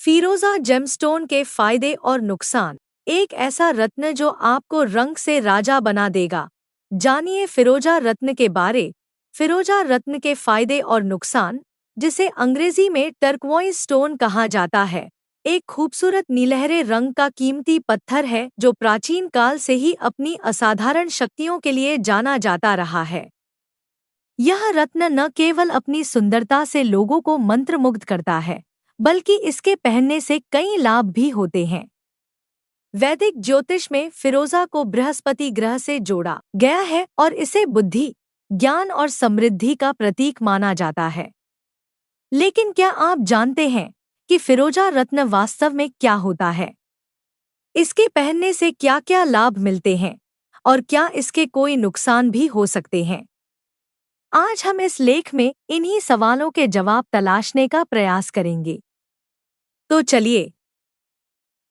फिरोजा gemstone के फायदे और नुकसान। एक ऐसा रत्न जो आपको रंग से राजा बना देगा। जानिए फिरोजा रत्न के बारे। फिरोजा रत्न के फायदे और नुकसान, जिसे अंग्रेजी में टर्कवॉइज स्टोन कहा जाता है, एक खूबसूरत नीलहरे रंग का कीमती पत्थर है जो प्राचीन काल से ही अपनी असाधारण शक्तियों के लिए जाना जाता रहा है। यह रत्न न केवल अपनी सुंदरता से लोगों को मंत्रमुग्ध करता है, बल्कि इसके पहनने से कई लाभ भी होते हैं। वैदिक ज्योतिष में फिरोजा को बृहस्पति ग्रह से जोड़ा गया है और इसे बुद्धि, ज्ञान और समृद्धि का प्रतीक माना जाता है। लेकिन क्या आप जानते हैं कि फिरोजा रत्न वास्तव में क्या होता है? इसके पहनने से क्या-क्या लाभ मिलते हैं और क्या इसके कोई नुकसान भी हो सकते हैं? आज हम इस लेख में इन्हीं सवालों के जवाब तलाशने का प्रयास करेंगे। तो चलिए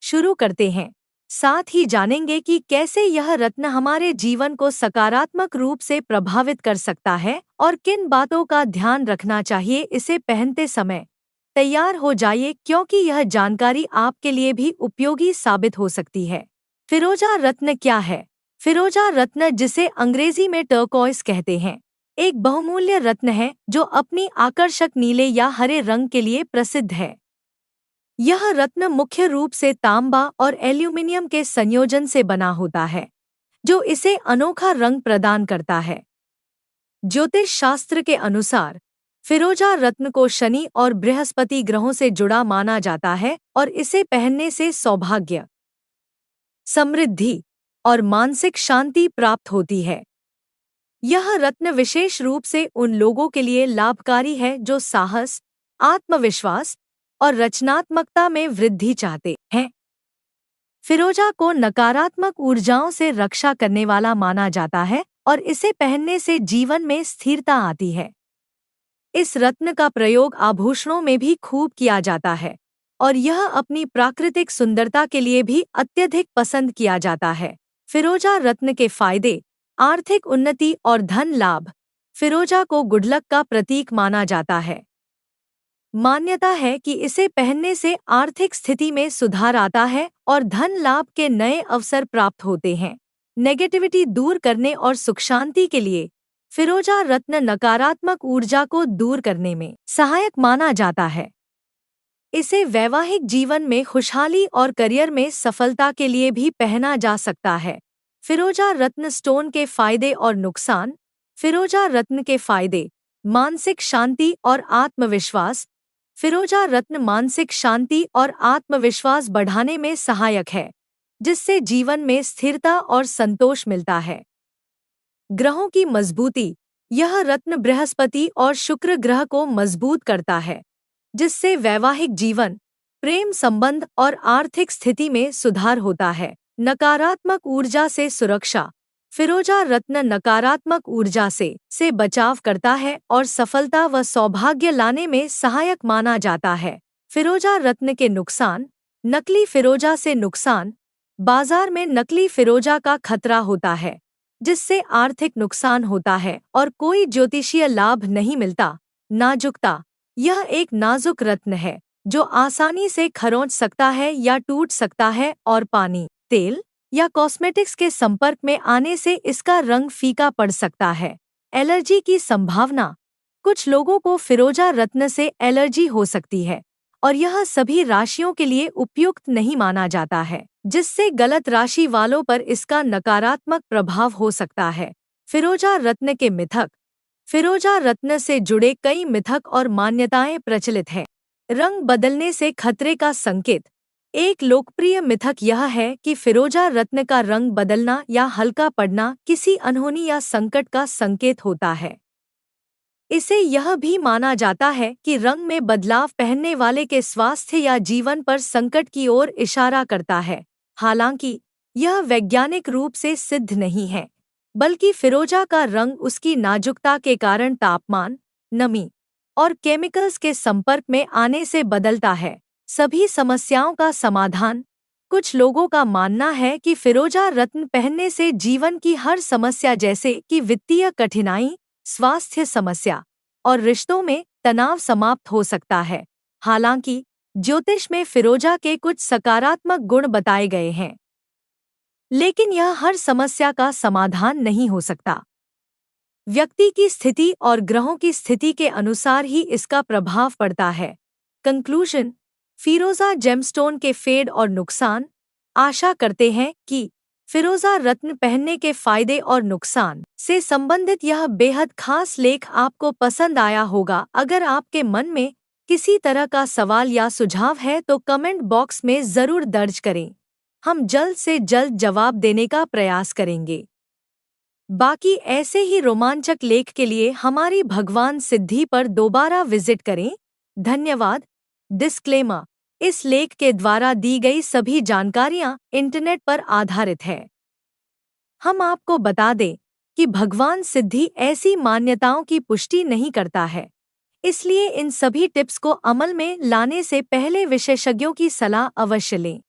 शुरू करते हैं। साथ ही जानेंगे कि कैसे यह रत्न हमारे जीवन को सकारात्मक रूप से प्रभावित कर सकता है और किन बातों का ध्यान रखना चाहिए इसे पहनते समय। तैयार हो जाइए, क्योंकि यह जानकारी आपके लिए भी उपयोगी साबित हो सकती है। फिरोजा रत्न क्या है? फिरोजा रत्न, जिसे अंग्रेजी में टर्कोइस कहते हैं, एक बहुमूल्य रत्न है जो अपनी आकर्षक नीले या हरे रंग के लिए प्रसिद्ध है। यह रत्न मुख्य रूप से तांबा और एल्यूमीनियम के संयोजन से बना होता है, जो इसे अनोखा रंग प्रदान करता है। ज्योतिष शास्त्र के अनुसार फिरोजा रत्न को शनि और बृहस्पति ग्रहों से जुड़ा माना जाता है और इसे पहनने से सौभाग्य, समृद्धि और मानसिक शांति प्राप्त होती है। यह रत्न विशेष रूप से उन लोगों के लिए लाभकारी है जो साहस, आत्मविश्वास और रचनात्मकता में वृद्धि चाहते हैं। फिरोजा को नकारात्मक ऊर्जाओं से रक्षा करने वाला माना जाता है और इसे पहनने से जीवन में स्थिरता आती है। इस रत्न का प्रयोग आभूषणों में भी खूब किया जाता है और यह अपनी प्राकृतिक सुंदरता के लिए भी अत्यधिक पसंद किया जाता है। फिरोजा रत्न के फायदे: आर्थिक उन्नति और धन लाभ। फिरोजा को गुड लक का प्रतीक माना जाता है। मान्यता है कि इसे पहनने से आर्थिक स्थिति में सुधार आता है और धन लाभ के नए अवसर प्राप्त होते हैं। नेगेटिविटी दूर करने और सुख शांति के लिए फिरोजा रत्न नकारात्मक ऊर्जा को दूर करने में सहायक माना जाता है। इसे वैवाहिक जीवन में खुशहाली और करियर में सफलता के लिए भी पहना जा सकता है। फिरोजा रत्न स्टोन के फायदे और नुकसान। फिरोजा रत्न के फायदे: मानसिक शांति और आत्मविश्वास। फिरोजा रत्न मानसिक शांति और आत्मविश्वास बढ़ाने में सहायक है, जिससे जीवन में स्थिरता और संतोष मिलता है। ग्रहों की मजबूती। यह रत्न बृहस्पति और शुक्र ग्रह को मजबूत करता है, जिससे वैवाहिक जीवन, प्रेम संबंध और आर्थिक स्थिति में सुधार होता है। नकारात्मक ऊर्जा से सुरक्षा। फिरोजा रत्न नकारात्मक ऊर्जा से बचाव करता है और सफलता व सौभाग्य लाने में सहायक माना जाता है। फिरोजा रत्न के नुकसान। नकली फिरोजा से नुकसान। बाजार में नकली फिरोजा का खतरा होता है, जिससे आर्थिक नुकसान होता है और कोई ज्योतिषीय लाभ नहीं मिलता। नाजुकता। यह एक नाजुक रत्न है जो आसानी से खरोंच सकता है या टूट सकता है और पानी, तेल या कॉस्मेटिक्स के संपर्क में आने से इसका रंग फीका पड़ सकता है। एलर्जी की संभावना। कुछ लोगों को फिरोजा रत्न से एलर्जी हो सकती है और यह सभी राशियों के लिए उपयुक्त नहीं माना जाता है, जिससे गलत राशि वालों पर इसका नकारात्मक प्रभाव हो सकता है। फिरोजा रत्न के मिथक। फिरोजा रत्न से जुड़े कई मिथक और मान्यताएं प्रचलित हैं। रंग बदलने से खतरे का संकेत। एक लोकप्रिय मिथक यह है कि फिरोजा रत्न का रंग बदलना या हल्का पड़ना किसी अनहोनी या संकट का संकेत होता है। इसे यह भी माना जाता है कि रंग में बदलाव पहनने वाले के स्वास्थ्य या जीवन पर संकट की ओर इशारा करता है। हालांकि यह वैज्ञानिक रूप से सिद्ध नहीं है, बल्कि फिरोजा का रंग उसकी नाजुकता के कारण तापमान, नमी और केमिकल्स के संपर्क में आने से बदलता है। सभी समस्याओं का समाधान। कुछ लोगों का मानना है कि फिरोजा रत्न पहनने से जीवन की हर समस्या, जैसे कि वित्तीय कठिनाई, स्वास्थ्य समस्या और रिश्तों में तनाव, समाप्त हो सकता है। हालांकि ज्योतिष में फिरोजा के कुछ सकारात्मक गुण बताए गए हैं, लेकिन यह हर समस्या का समाधान नहीं हो सकता। व्यक्ति की स्थिति और ग्रहों की स्थिति के अनुसार ही इसका प्रभाव पड़ता है। कंक्लूजन, फिरोजा जेमस्टोन के फेड और नुकसान। आशा करते हैं कि फिरोजा रत्न पहनने के फायदे और नुकसान से संबंधित यह बेहद खास लेख आपको पसंद आया होगा। अगर आपके मन में किसी तरह का सवाल या सुझाव है तो कमेंट बॉक्स में ज़रूर दर्ज करें। हम जल्द से जल्द जवाब देने का प्रयास करेंगे। बाकी ऐसे ही रोमांचक लेख के लिए हमारी भगवान सिद्धि पर दोबारा विजिट करें। धन्यवाद। डिस्क्लेमर, इस लेख के द्वारा दी गई सभी जानकारियां इंटरनेट पर आधारित है। हम आपको बता दें कि भगवान सिद्धि ऐसी मान्यताओं की पुष्टि नहीं करता है, इसलिए इन सभी टिप्स को अमल में लाने से पहले विशेषज्ञों की सलाह अवश्य लें।